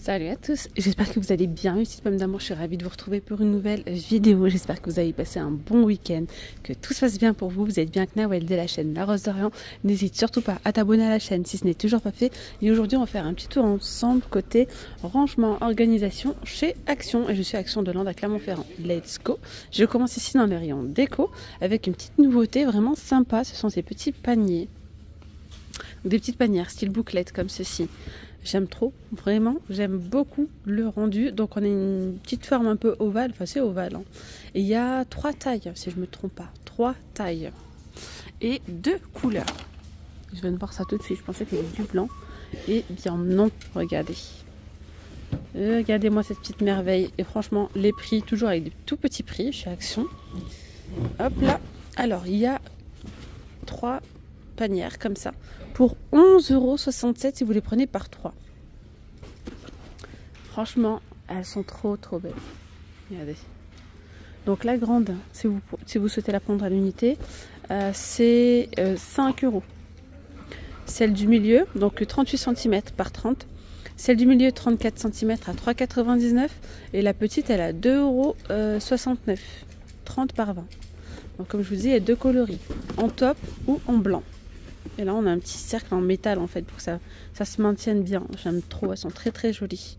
Salut à tous, j'espère que vous allez bien. Ici Pomme d'amour, je suis ravie de vous retrouver pour une nouvelle vidéo. J'espère que vous avez passé un bon week-end, que tout se passe bien pour vous. Vous êtes bien avec Nawel de la chaîne La Rose d'Orient. N'hésite surtout pas à t'abonner à la chaîne si ce n'est toujours pas fait. Et aujourd'hui, on va faire un petit tour ensemble côté rangement, organisation chez Action. Et je suis à Action de Lande à Clermont-Ferrand. Let's go. Je commence ici dans le rayon déco avec une petite nouveauté vraiment sympa. Ce sont ces petits paniers. Des petites panières style bouclette comme ceci. J'aime trop, vraiment, j'aime beaucoup le rendu. Donc on a une petite forme un peu ovale, enfin c'est ovale. Hein. Et il y a 3 tailles, si je ne me trompe pas. 3 tailles. Et 2 couleurs. Je viens de voir ça tout de suite, je pensais qu'il y avait du blanc. Et bien non, regardez. Regardez-moi cette petite merveille. Et franchement, les prix, toujours avec des tout petits prix chez Action. Hop là. Alors, il y a 3 panières comme ça pour 11,67 € si vous les prenez par 3. Franchement, elles sont trop belles. Regardez. Donc la grande, si vous souhaitez la prendre à l'unité, c'est 5 €. Celle du milieu, donc 38 cm par 30. Celle du milieu, 34 cm à 3,99 €. Et la petite, elle a 2,69 €. 30 par 20. Donc comme je vous dis, il y a 2 coloris, en top ou en blanc. Et là, on a un petit cercle en métal en fait pour que ça se maintienne bien. J'aime trop, elles sont très jolies.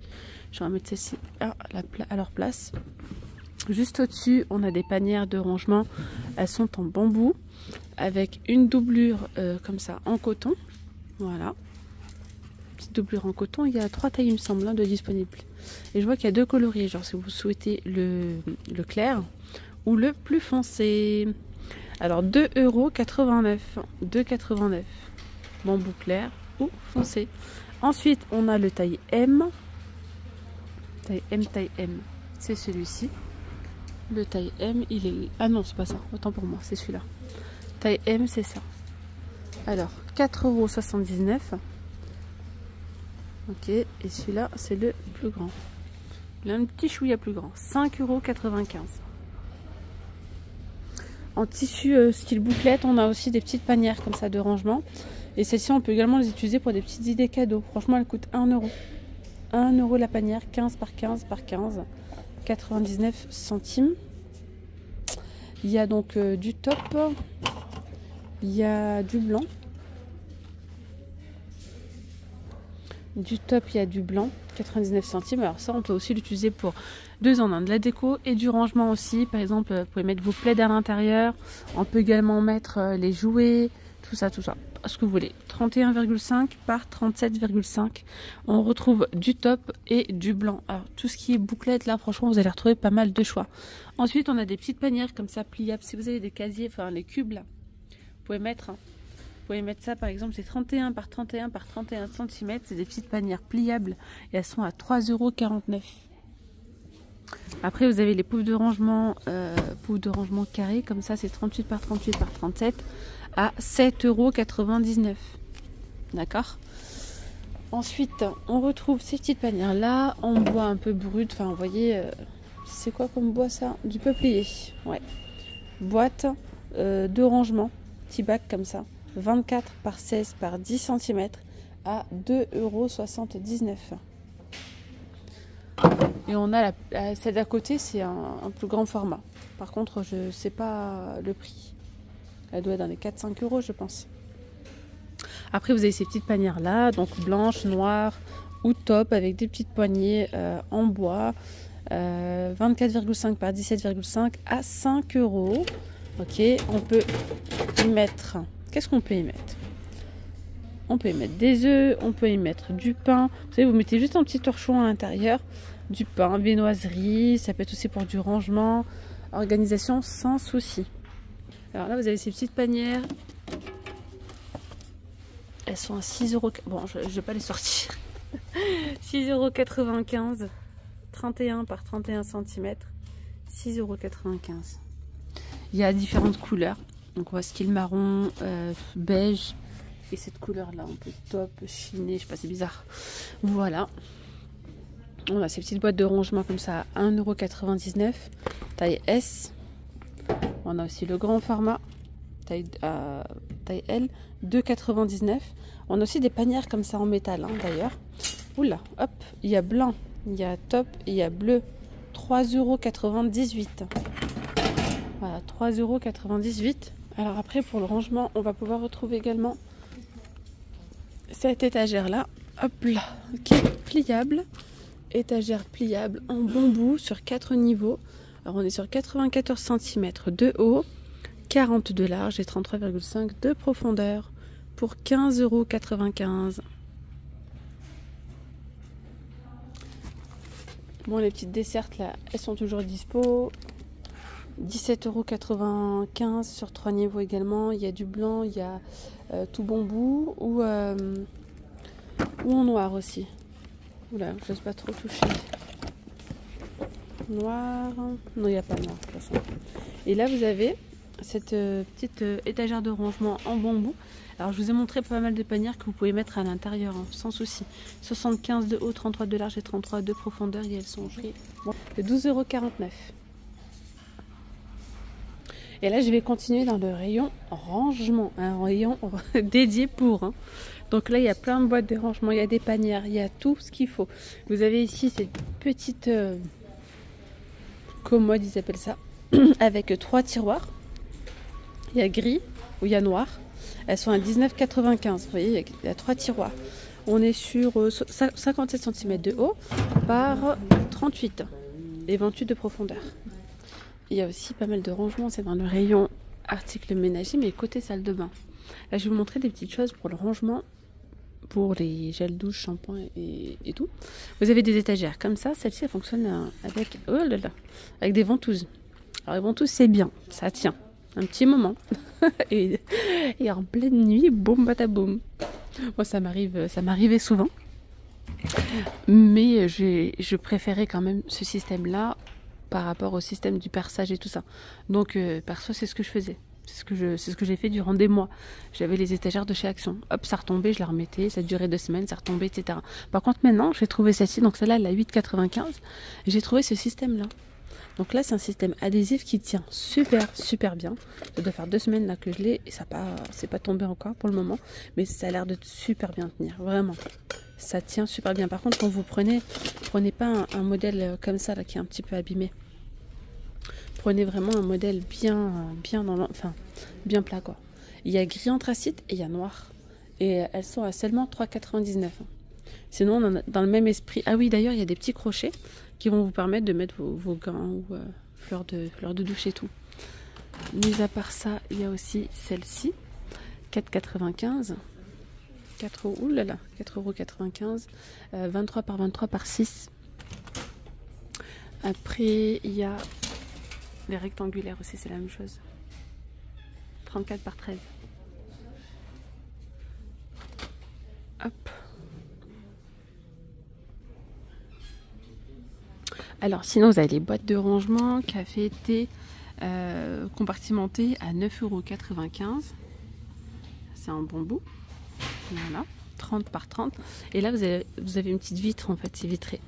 Je vais remettre celle-ci à leur place. Juste au-dessus, on a des panières de rangement. Elles sont en bambou avec une doublure comme ça en coton. Voilà. Petite doublure en coton. Il y a 3 tailles, il me semble, de disponibles. Et je vois qu'il y a 2 coloris. Genre si vous souhaitez le clair ou le plus foncé. Alors 2,89 €, 2,89 €, bambou clair ou foncé. Ensuite, on a le taille M. Taille M, c'est celui-ci. Le taille M, il est... Ah non, c'est pas ça, autant pour moi, c'est celui-là. Taille M, c'est ça. Alors, 4,79 €. Ok, et celui-là, c'est le plus grand. Il a un petit chouïa plus grand, 5,95 €. En tissu style bouclette, on a aussi des petites panières comme ça de rangement. Et celles-ci, on peut également les utiliser pour des petites idées cadeaux. Franchement, elles coûtent 1 €. 1 € la panière, 15 par 15 par 15. 99 centimes. Il y a donc du top. Il y a du blanc. Du top, il y a du blanc. 99 centimes. Alors ça, on peut aussi l'utiliser pour 2 en 1, de la déco et du rangement aussi. Par exemple, vous pouvez mettre vos plaids à l'intérieur. On peut également mettre les jouets, tout ça, ce que vous voulez. 31,5 par 37,5. On retrouve du top et du blanc. Alors tout ce qui est bouclette, là, franchement, vous allez retrouver pas mal de choix. Ensuite, on a des petites panières comme ça, pliables. Si vous avez des casiers, enfin les cubes là, vous pouvez mettre... Vous pouvez mettre ça par exemple, c'est 31 par 31 par 31 cm. C'est des petites panières pliables et elles sont à 3,49 €. Après, vous avez les poufs de rangement carrés, comme ça, c'est 38 par 38 par 37 à 7,99 €. D'accord. Ensuite, on retrouve ces petites panières là en bois un peu brut. Enfin, vous voyez, c'est quoi comme bois ça? Du peuplier. Ouais. Boîte de rangement, petit bac comme ça. 24 par 16 par 10 cm à 2,79 €. Et on a celle d'à côté, c'est un plus grand format. Par contre, je ne sais pas le prix. Elle doit être dans les 4-5 € je pense. Après, vous avez ces petites panières là, donc blanches, noires ou top avec des petites poignées en bois. 24,5 par 17,5 à 5 €. Ok, on peut y mettre... Qu'est-ce qu'on peut y mettre? On peut y mettre des œufs, on peut y mettre du pain. Vous savez, vous mettez juste un petit torchon à l'intérieur. Du pain, viennoiserie, ça peut être aussi pour du rangement. Organisation sans souci. Alors là, vous avez ces petites panières. Elles sont à 6 €. Bon, je ne vais pas les sortir. 6,95 €. 31 par 31 cm. 6,95 €. Il y a différentes couleurs. Donc on voit style marron, beige et cette couleur là un peu top, chiné, je sais pas, c'est bizarre. Voilà. On a ces petites boîtes de rangement comme ça à 1,99 €, taille S. On a aussi le grand format, taille L, 2,99 €. On a aussi des panières comme ça en métal d'ailleurs. Oula, hop, il y a blanc, il y a top et il y a bleu. 3,98 €. Voilà, 3,98 €. Alors après, pour le rangement, on va pouvoir retrouver également cette étagère-là. Hop là, qui est pliable. Étagère pliable en bambou sur 4 niveaux. Alors on est sur 94 cm de haut, 40 de large et 33,5 de profondeur pour 15,95 €. Bon, les petites dessertes là, elles sont toujours dispo. 17,95 € sur 3 niveaux également. Il y a du blanc, il y a tout bambou ou en noir aussi. Oula, je n'ose pas trop toucher. Noir. Non, il n'y a pas noir de toute façon. Et là, vous avez cette petite étagère de rangement en bambou. Alors, je vous ai montré pas mal de panières que vous pouvez mettre à l'intérieur, hein, sans souci. 75 de haut, 33 de large et 33 de profondeur. Et elles sont au prix de 12,49 €. Et là, je vais continuer dans le rayon rangement, un rayon dédié pour. Hein. Donc là, il y a plein de boîtes de rangement, il y a des panières, il y a tout ce qu'il faut. Vous avez ici cette petite commode, ils appellent ça, avec 3 tiroirs. Il y a gris ou il y a noir. Elles sont à 19,95 €. Vous voyez, il y a 3 tiroirs. On est sur 57 cm de haut par 38 et 28 de profondeur. Il y a aussi pas mal de rangements, c'est dans le rayon articles ménagers, mais côté salle de bain. Là, je vais vous montrer des petites choses pour le rangement, pour les gels douche, shampoing et tout. Vous avez des étagères comme ça. Celle-ci, elle fonctionne avec, oh là là, avec des ventouses. Alors, les ventouses, c'est bien, ça tient un petit moment. et en pleine nuit, boum, bataboum. Moi, ça m'arrivait souvent. Mais je préférais quand même ce système-là par rapport au système du perçage et tout ça. Donc perso, c'est ce que je faisais. C'est ce que j'ai fait durant des mois. J'avais les étagères de chez Action. Hop, ça retombait, je la remettais, ça durait 2 semaines, ça retombait, etc. Par contre, maintenant, j'ai trouvé celle-ci, donc celle-là, elle a 8,95 €. Et j'ai trouvé ce système-là. Donc là, c'est un système adhésif qui tient super bien. Ça doit faire 2 semaines là que je l'ai et ça c'est pas tombé encore pour le moment. Mais ça a l'air de super bien tenir, vraiment. Ça tient super bien. Par contre, quand vous prenez pas un modèle comme ça là qui est un petit peu abîmé. Prenez vraiment un modèle bien plat quoi. Il y a gris anthracite et il y a noir. Et elles sont à seulement 3,99 €. Sinon, on en a dans le même esprit. Ah oui, d'ailleurs, il y a des petits crochets qui vont vous permettre de mettre vos gants ou fleurs de douche et tout. Mis à part ça, il y a aussi celle-ci, 4,95 €. 4,95 €, 23 par 23 par 6. Après, il y a les rectangulaires aussi, c'est la même chose. 34 par 13. Hop. Alors, sinon, vous avez les boîtes de rangement, café, thé, compartimentées à 9,95 €. C'est en bambou. Voilà. 30 par 30. Et là, vous avez une petite vitre, en fait, c'est vitré.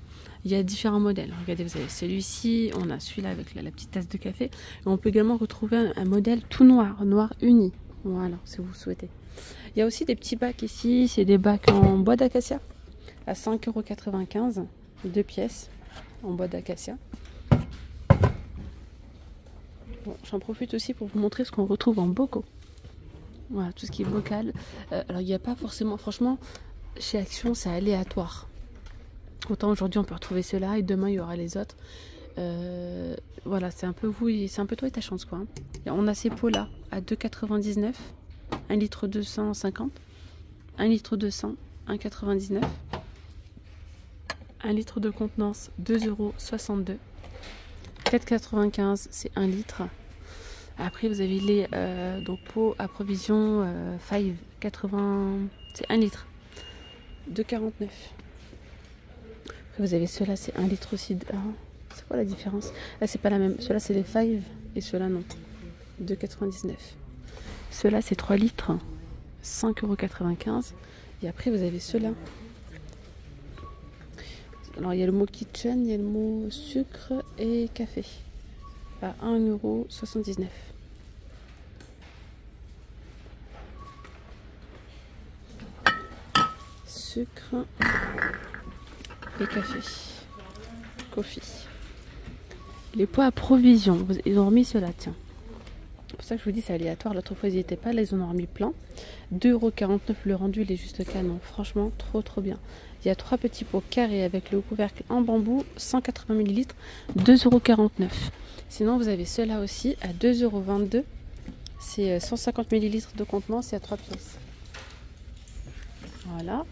Il y a différents modèles. Regardez, vous avez celui-ci, on a celui-là avec la petite tasse de café. Et on peut également retrouver un modèle tout noir, noir uni. Voilà, si vous souhaitez. Il y a aussi des petits bacs ici, c'est des bacs en bois d'acacia à 5,95 €, 2 pièces en bois d'acacia. Bon, j'en profite aussi pour vous montrer ce qu'on retrouve en bocaux. Voilà, tout ce qui est bocal. Alors, il n'y a pas forcément, franchement, chez Action, c'est aléatoire. Autant aujourd'hui, on peut retrouver cela et demain, il y aura les autres. Voilà, c'est un peu vous, c'est un peu toi et ta chance, quoi. On a ces pots-là à 2,99 €, 1 litre 250, 1 litre 200, 1,99 €. 1 litre de contenance, 2,62 €. 4,95 €, c'est 1 litre. Après, vous avez les donc pots à provision 5, 80, c'est 1 litre, 2,49 €. Après, vous avez ceux-là, c'est 1 litre aussi. C'est quoi la différence? Là, c'est pas la même. Ceux-là, c'est les 5 et ceux-là, non. 2,99 €. Ceux-là, c'est 3 litres, 5,95 €. Et après, vous avez ceux-là. Alors, il y a le mot kitchen, il y a le mot sucre et café à 1,79 €. Sucre et café. Coffee. Les pots à provision, ils ont remis cela, tiens. C'est pour ça que je vous dis c'est aléatoire, l'autre fois ils n'y étaient pas, là ils en ont remis plein. 2,49 €, le rendu il est juste canon, franchement trop bien. Il y a 3 petits pots carrés avec le couvercle en bambou, 180 ml, 2,49 €. Sinon vous avez ceux-là aussi à 2,22 €, c'est 150 ml de contenant, c'est à 3 pièces. Voilà,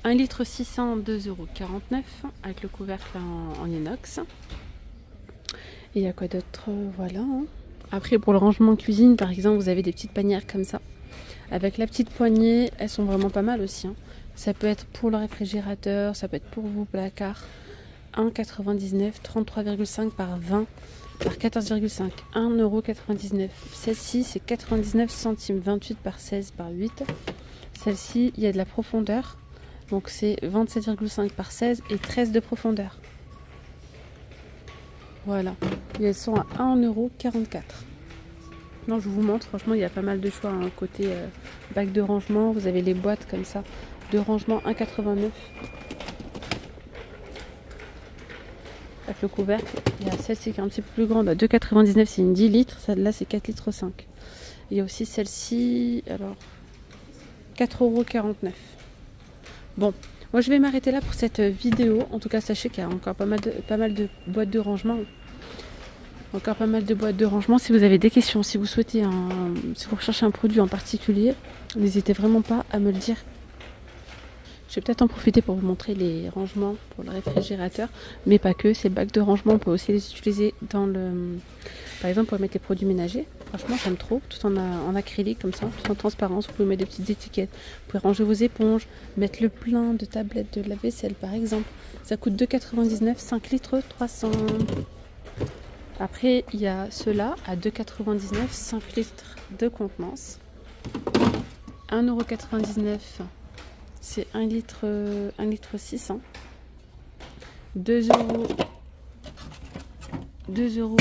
1 litre 600, 2,49 € avec le couvercle en inox. Et il y a quoi d'autre? Voilà. Hein. Après, pour le rangement cuisine, par exemple, vous avez des petites panières comme ça. Avec la petite poignée, elles sont vraiment pas mal aussi. Hein. Ça peut être pour le réfrigérateur, ça peut être pour vos placards. 1,99 €, 33,5 par 20 par 14,5, 1,99 €. Celle-ci, c'est 99 centimes, 28 par 16 par 8. Celle-ci, il y a de la profondeur. Donc, c'est 27,5 par 16 et 13 de profondeur. Voilà, et elles sont à 1,44 €. Non, je vous montre, franchement, il y a pas mal de choix. Hein. Côté bac de rangement, vous avez les boîtes comme ça de rangement 1,89 €. Avec le couvercle, il y a celle-ci qui est un petit peu plus grande, à 2,99 €, c'est une 10 litres. Celle-là, c'est 4,5 litres. Il y a aussi celle-ci, alors 4,49 €. Bon. Moi, je vais m'arrêter là pour cette vidéo. En tout cas, sachez qu'il y a encore pas mal de boîtes de rangement. Encore pas mal de boîtes de rangement. Si vous avez des questions, si vous souhaitez, si vous recherchez un produit en particulier, n'hésitez vraiment pas à me le dire. Je vais peut-être en profiter pour vous montrer les rangements pour le réfrigérateur, mais pas que. Ces bacs de rangement, on peut aussi les utiliser dans le... Par exemple, pour mettre les produits ménagers. Franchement, j'aime trop. Tout en acrylique, comme ça, tout en transparence. Vous pouvez mettre des petites étiquettes. Vous pouvez ranger vos éponges, mettre le plein de tablettes de lave-vaisselle, par exemple. Ça coûte 2,99 €, 5 litres, 300. Après, il y a ceux-là à 2,99 €, 5 litres de contenance. 1,99 €. C'est 1 litre 600. 2 €. 2 €.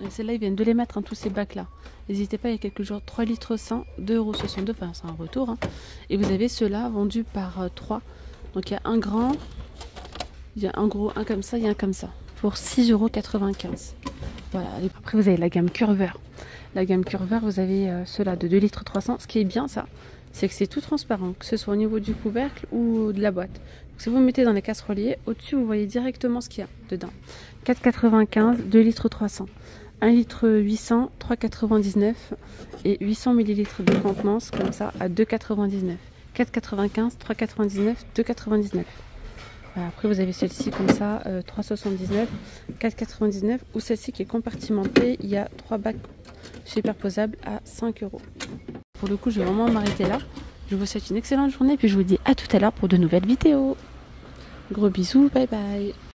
Celles-là, ils viennent de les mettre, hein, tous ces bacs-là. N'hésitez pas, il y a quelques jours, 3 litres 100, 2,62 €. Enfin, c'est un retour. Hein. Et vous avez ceux-là vendus par 3. Donc, il y a un grand, il y a un gros, un comme ça, il y a un comme ça. Pour 6,95 €. Voilà. Et après, vous avez la gamme Curver. La gamme Curver, vous avez ceux-là de 2 litres 300. Ce qui est bien, ça, c'est que c'est tout transparent, que ce soit au niveau du couvercle ou de la boîte. Donc, si vous mettez dans les casseroliers, au-dessus, vous voyez directement ce qu'il y a dedans. 4,95 €, 2 litres 300. 1 litre 800, 3,99 € et 800 ml de contenance, comme ça, à 2,99 €. 4,95, 3,99, 2,99 €. Voilà, après, vous avez celle-ci comme ça, 3,79, 4,99 ou celle-ci qui est compartimentée. Il y a 3 bacs superposables à 5 €. Pour le coup, je vais vraiment m'arrêter là. Je vous souhaite une excellente journée et puis je vous dis à tout à l'heure pour de nouvelles vidéos. Gros bisous, bye bye.